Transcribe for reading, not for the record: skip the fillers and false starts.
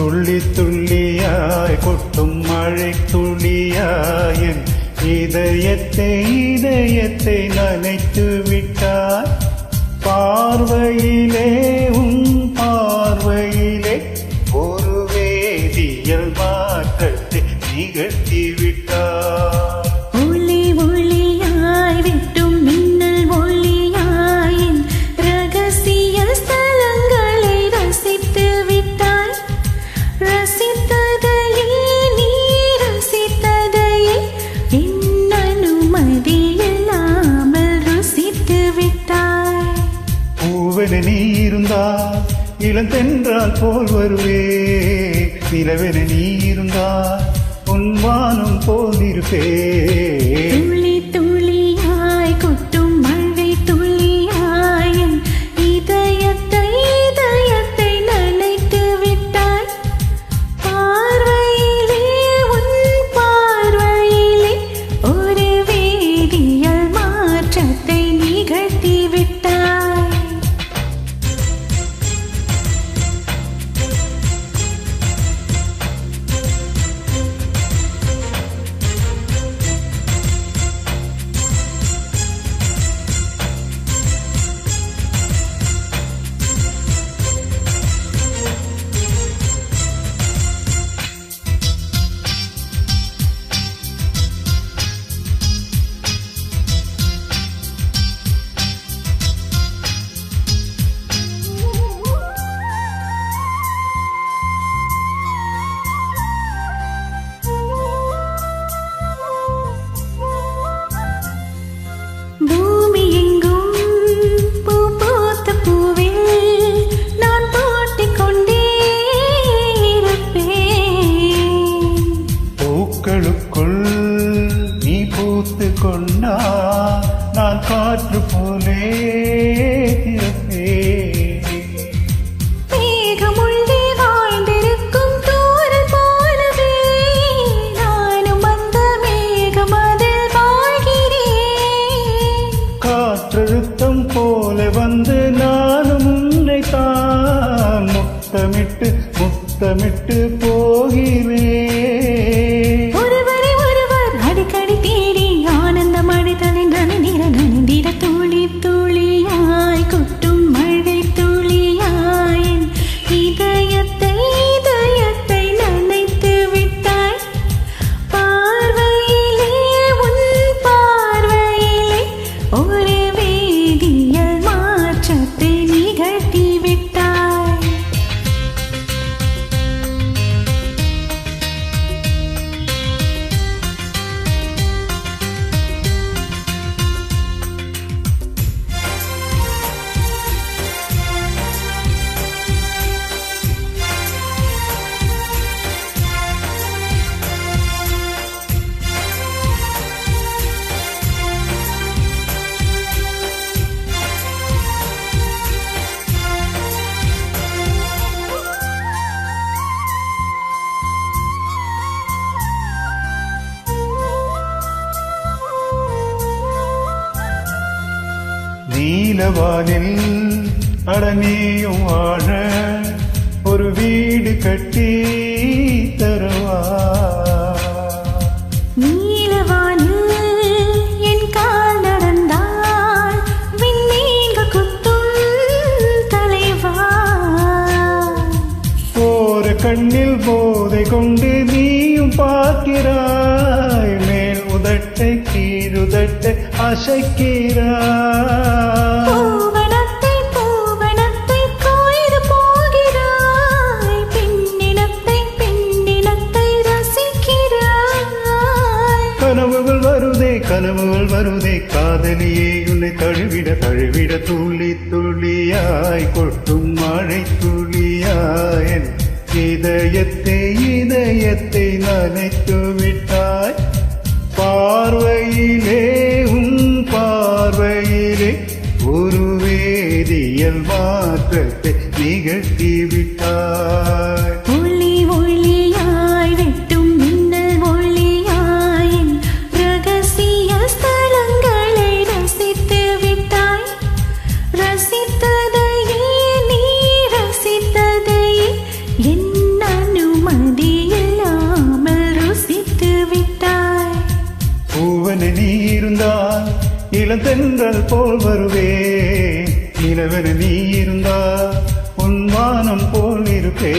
துள்ளி துள்ளியாய் கொட்டும் மழை துளியாய் என் இதயத்தை நனைத்து விட்டாய். பார்வையிலே உன் பார்வையிலே ஒரு வேதியியல் மாற்றத்தை நிகழ்த்தி விட்டாய். ஒளி ஒளியாய் விட்டும் மின்னல் ஒளியாயின் ரகசிய ஸ்தலங்களை ரசித்து விட்டாய். ரசித்ததையே நீ ரசித்ததையே என் அனுமதி இல்லாமல் ருசித்து விட்டாய். பூவென நீ இருந்தால் இளந்தென்றால் போல் வருவே. நிலவென நீ இருந்தால் உன் வானம் போல் இருப்பே. துளி துளியாய் கொட்டும் மழை துளியாய் என் இதயத்தை நனைத்து விட்டாய். பார்வையிலே உன் பார்வையிலே ஒரு வேதியியல் மாற்றத்தை நிகழ்த்தி விட்டாய். பூமி எங்கும் பூ பூத்த பூவில் நான் போட்டிக் கொண்டே இருப்பேன். பூக்களுக்குள் நீ பூத்து கொண்டா நான் காற்று போலே இருப்பேன். மேகமுள்ளே வாழ்ந்திருக்கும் தூறல் போலவே நானும் அந்த மேகம் அதில் வாழ்கிறேன். காற்றழுத்தம் போல வந்து நானும் உன்னைத்தான் முத்தமிட்டு முத்தமிட்டு போகிறேன். ஒருவரை ஒருவர் அடிக்கடி தேடி ஆனந்த மழைதலை நனைந்திட துளி துளியாய் கொட்டும் மழை துளியாய் என் இதயத்தை நனைத்து விட்டாய். பார்வையிலே உன் பார்வையிலே ஒரு வேதியியல் மாற்றத்தை நிகழ்த்தி விட்டாய். நீலவானில் அடனியும் வாழ ஒரு வீடு கட்டி தருவா. நீலவானில் என் கால் நடந்தால் விண்ணீங்க குத்தும் தலைவா. போற கண்ணில் போதை கொண்டு நீயும் பார்க்கிறாய். மேல் உதட்டை கீழுதட்டை அசைக்கிறாய். பூவனத்தை கோய்து போகிறாய். பெண்ணினத்தை ரசிக்கிறாய். கனவுகள் வருதே காதலியே உன்னை தழுவிட துளி துளியாய் கொட்டும் மழை துளியாய் என் இதயத்தை நனைத்து விட்டாய். பார்வையிலே உன் பார்வையிலே ஒரு வேதியியல் மாற்றத்தை நிகழ்த்தி விட்டாய். ஒளி ஒளியாய் வெட்டும் மின்னல் ஒளியாய் என் ரகசிய ஸ்தலங்களை ரசித்து விட்டாய். ரசித்ததையே நீ ரசித்ததையே என் இருந்தால் இளந்தென்றல் போல் வருவே. நிலவென நீ இருந்தால் உன் வானம் போல் இருப்பே.